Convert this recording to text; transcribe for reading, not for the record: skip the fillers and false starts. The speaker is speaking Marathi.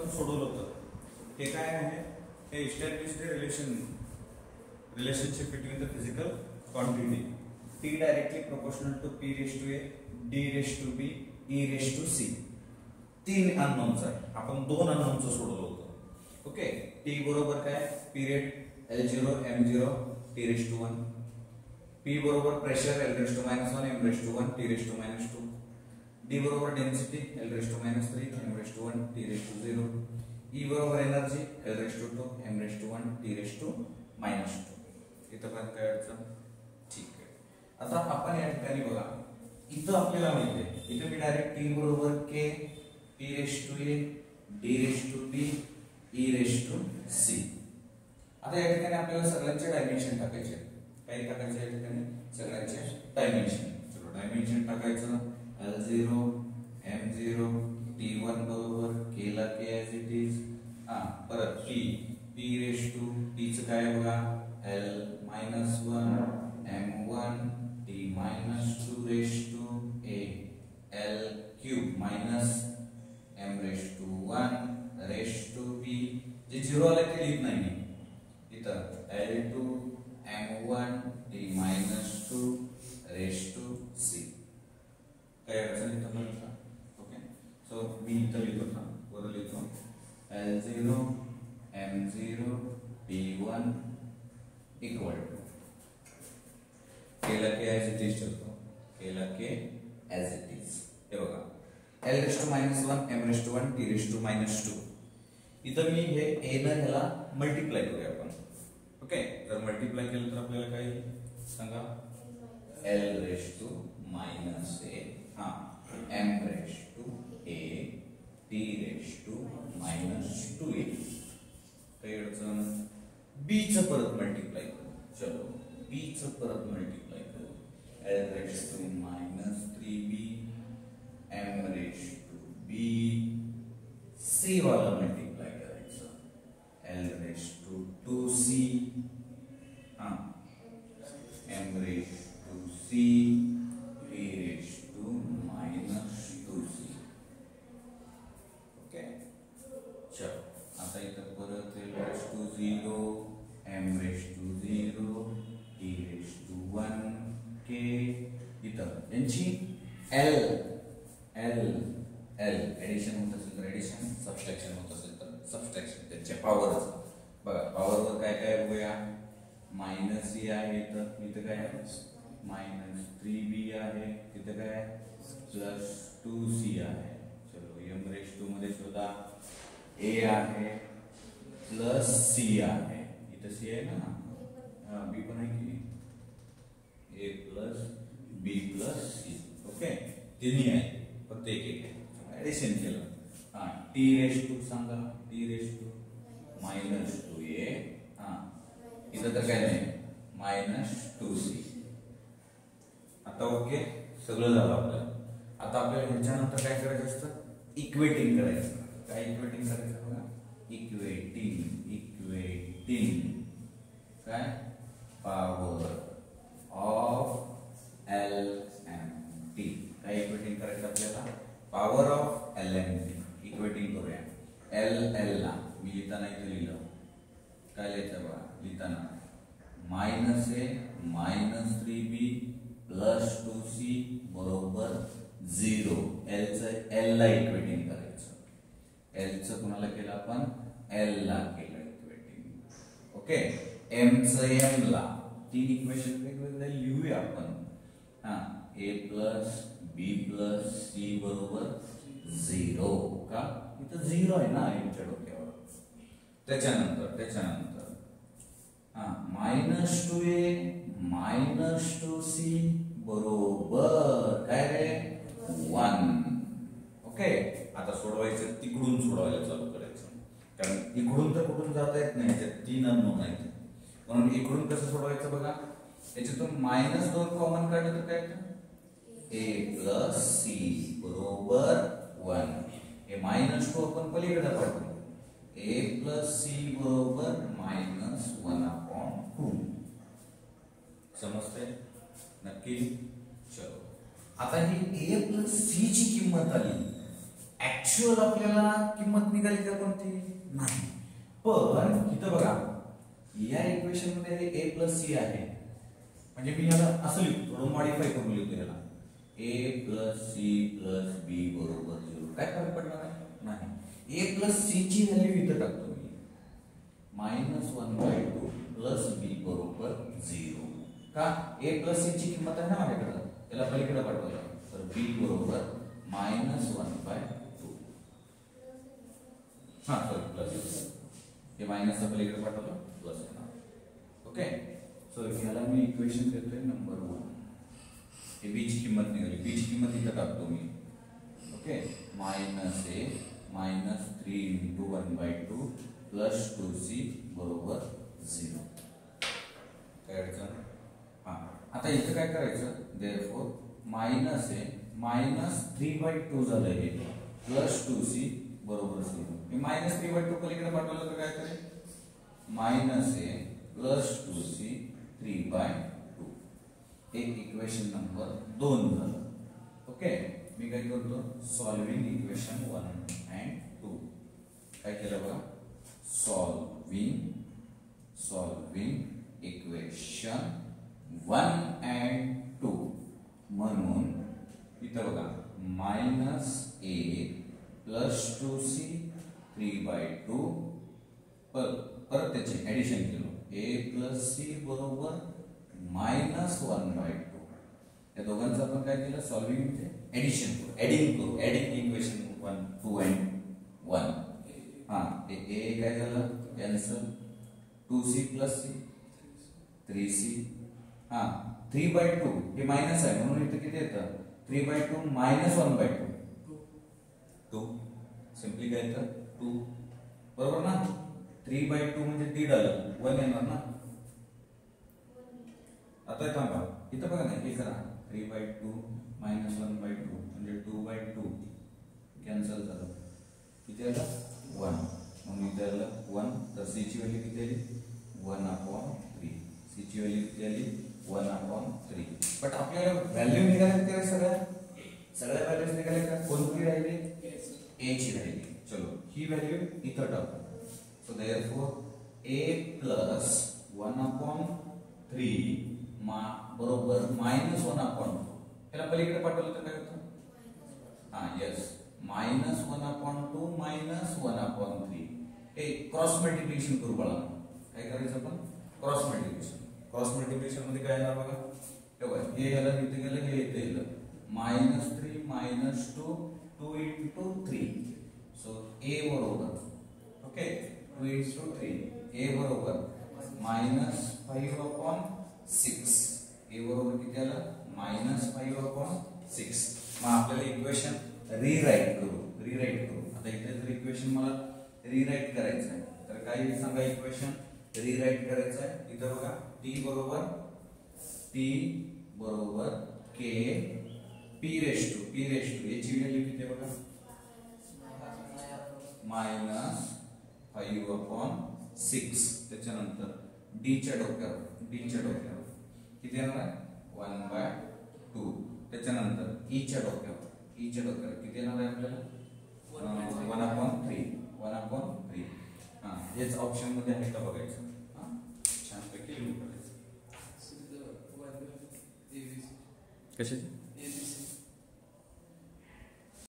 आपण सोडवलं होतं हे काय आहे, हे established relationship between the physical quantity T directly proportional to P raise to A D raise to B E raise to C. 3 unknowns आहे, आपण 2 अननोन्स सोडवलं होतं. ओके, टी बरोबर काय period L0 M0 T raise to 1, P बरोबर pressure L raise to -1 M raise to 1 T raise to -2, D बरोबर density L raise to -3 M raise to 1 T raise to 0, E बरोबर energy L raise to 2 M raise to 1 T raise to -2. इथं पण काय अडचण? ठीक आहे. आता आपण या ठिकाणी बघा, इथं आपल्याला माहिती आहे, इथं मी डायरेक्ट T बरोबर K P raise to A D raise to B E raise to C. आता या ठिकाणी आपल्याला सगळ्यांचे डायमेन्शन टाकायचे. काय टाकायचे या ठिकाणी? सगळ्यांचे डायमेन्शन. चलो डायमेन्शन टाकायचं. L0 M0 T1 बरोबर K ला K ऍज इट इज. परत P रेस टू T चं काय बघा L-1 M1 T-2 raise to A L cube M raise to 1 raise to B. जे 0 आलं ते लिहित नाही इथं L2 M1 T-2 raise to C. काय अडचण इथं बघा. ओके, सो मी इथं लिहितो ना, वर लिहितो L0 M0 T1 equal to K ला K ऍज इट इज ठेवतो, K ला K ऍज इट इज. हे बघा L raise to -1 M raise to 1 T raise to -2. इथं मी हे A न ह्याला मल्टिप्लाय करूया आपण. ओके, जर मल्टिप्लाय केलं तर आपल्याला काय सांगा L raise to -A M raise to A T raise to -2A. काही अडचण? B चं परत मल्टिप्लाय करू. चलो B चं परत मल्टिप्लाय करू. L raise to -3B M raise to B C वाला मल्टिप्लाय करायचं L raise to 2C M raise to C V raise to -2C. Okay, चलो आता इथं परत L raise to 0 M raise to 0 T raise to 1 K. इथं यांची L एडिशन होत असेल तर एडिशन, सबस्ट्रॅक्शन होत असेल तर सबस्ट्रॅक्शन. त्याच्या पॉवर बघा, पॉवरवर काय काय बघूया. -E आहे इथं काय -3B आहे, तिथं काय +2C आहे. चलो M रेस टू मध्ये सुद्धा A आहे +C आहे. इथं C आहे ना, B पण आहे की A + B + C. ओके, तिन्ही आहे फक्त एक आहे, ऍडिशन केलं. T रेस टू सांगा T रेस टू -2A. इथं तर काय नाही -2C. आता ओके, सगळं झालं आपल्याला. आता आपल्याला ह्याच्यानंतर काय करायचं असतं, इक्वेटिंग करायचं. काय इक्वेटिंग करायचं बघा, इक्वेटिंग काय पॉवर ऑफ LMT. काय इक्वेटिंग करायचं आपल्याला, पॉवर ऑफ LMT इक्वेटिंग करूया. L ला मी लिहिताना इथे लिहिलं, काय लिहायचं बघा लिहिताना -A -3B +2C बरोबर 0. L ला इक्वेटिंग करायचं. L चं कोणाला केलं आपण, L ला केलं इक्वेटिंग. ओके, M चं M ला. 3 इक्वेशन वेगवेगळे लिहूया आपण. A + B + C बरोबर 0. का इथं 0 आहे ना यांच्या डोक्यावर. त्याच्यानंतर -2A -2C बरोबर काय रे 1. ओके, आता सोडवायचं तिकडून सोडवायला चालू करायचं, कारण इकडून तर कुठून जाता येत नाही, याच्यात 3 अननोन आहेत. म्हणून इकडून कसं सोडवायचं बघा, याच्यातून -2 कॉमन काढलं तर काय A + C बरोबर 1. हे -2 आपण पलीकडे पाठवू. A + C बरोबर -1/2. समजतंय नक्की? चलो आता ही A + C ची किंमत आली. ऍक्च्युअल ऍक्च्युअल आपल्याला किंमत निघाली का कोणती नाही, पण इथं बघा या इक्वेशन मध्ये a प्लस सी आहे, म्हणजे मी याला असं लिहितो, थोडं मॉडिफाय करून लिहितो याला a प्लस सी प्लस बी बरोबर 0. काय फरक पडणार नाही. a प्लस सी ची व्हॅल्यू इथं टाकतो मी -1/2 प्लस बी बरोबर 0. का a प्लस सी ची किंमत आहे ना माझ्याकडे, त्याला पलीकडे पाठवलं तर b बरोबर -1/2. हा सॉरी प्लस, हे मायनस पलीकडे पाठवलं प्लस येणार. ओके, सो याला मी इक्वेशन देतोय नंबर 1. हे b ची किंमत निघाली, b ची किंमत इथं टाकतो मी. ओके, -a -3 × 1/2 प्लस 2c बरोबर 0. काय अडचण? हा, आता इथं काय करायचं, देअरफॉर -3/2 झालं हे प्लस 2c बरोबर 0. हे -3/2 पलीकडे पाठवलं तर काय करेल, -a प्लस 2c 3/2. हे इक्वेशन नंबर 2 झालं. ओके, मी काय करतो, सॉल्विंग इक्वेशन 1 and 2. काय केलं बघा, सॉल्विंग इक्वेशन 1 and 2 म्हणून इथं बघा -a प्लस 2c 3/2 परत त्याचे ऍडिशन केलं, a प्लस सी बरोबर -1/2. या दोघांचं आपण काय केलं, सॉल्विंग म्हणजे ऍडिशन करू, ऍडिंग इक्वेशन 1 2 and 1. हा, a काय झालं cancel, 2c plus c 3c. हा, 3/2 हे मायनस आहे म्हणून इथे किती येतं, 3/2 -1/2 2. सिंपली काय येतं 2, बरोबर ना. 3/2 म्हणजे दीड आलं, 1 येणार ना. आता थांबा, इथं बघा ना, हे करा 3/2 -1/2 म्हणजे 2/2 कॅन्सल झालं, किती आलं 1. म्हणून इथे आलं 1. तर c ची व्हॅल्यू किती आली 1/3. c ची व्हॅल्यू किती आली 1/3. बट आपल्याला व्हॅल्यू निघाल्या त्या सगळ्या व्हॅल्यूज निघाल्या का, कोणती राहिली, a ची राहिली. चलो ही व्हॅल्यू इथं टाकू. सो देअरफॉर a प्लस 1/3 बरोबर -1/2. याला पलीकडे पाठवलं तर काय होतं, हा यस, -1/2 -1/3. हे क्रॉस मल्टिप्लिकेशन करू बाळा. काय करायचं आपण, क्रॉस मल्टिप्लिकेशन मध्ये काय येणार बघा, तेव्हा हे याला इथे गेलं, हे इथे गेलं, -3 -2 2 × 3. सो a बरोबर, ओके, 2 × 3 a बरोबर -5/6. a बरोबर किती आलं -5/6. मग आपल्याला इक्वेशन रीराईट करू. आता इथे जर इक्वेशन मला रीराईट करायचं आहे तर काय सांगा, इक्वेशन रीराईट करायचं आहे. इथं बघा t बरोबर k p रेशो याची व्हॅल्यू किती आहे बघा, -5/6. त्याच्यानंतर d च्या डोक्यावर किती येणार आहे 1/2. त्याच्यानंतर e च्या डोक्यावर किती येणार आहे आपल्याला 1/3. हा, हेच ऑप्शन मध्ये आहे का बघायचं. हा, छान पैकी लिहून काढायचं. कशाची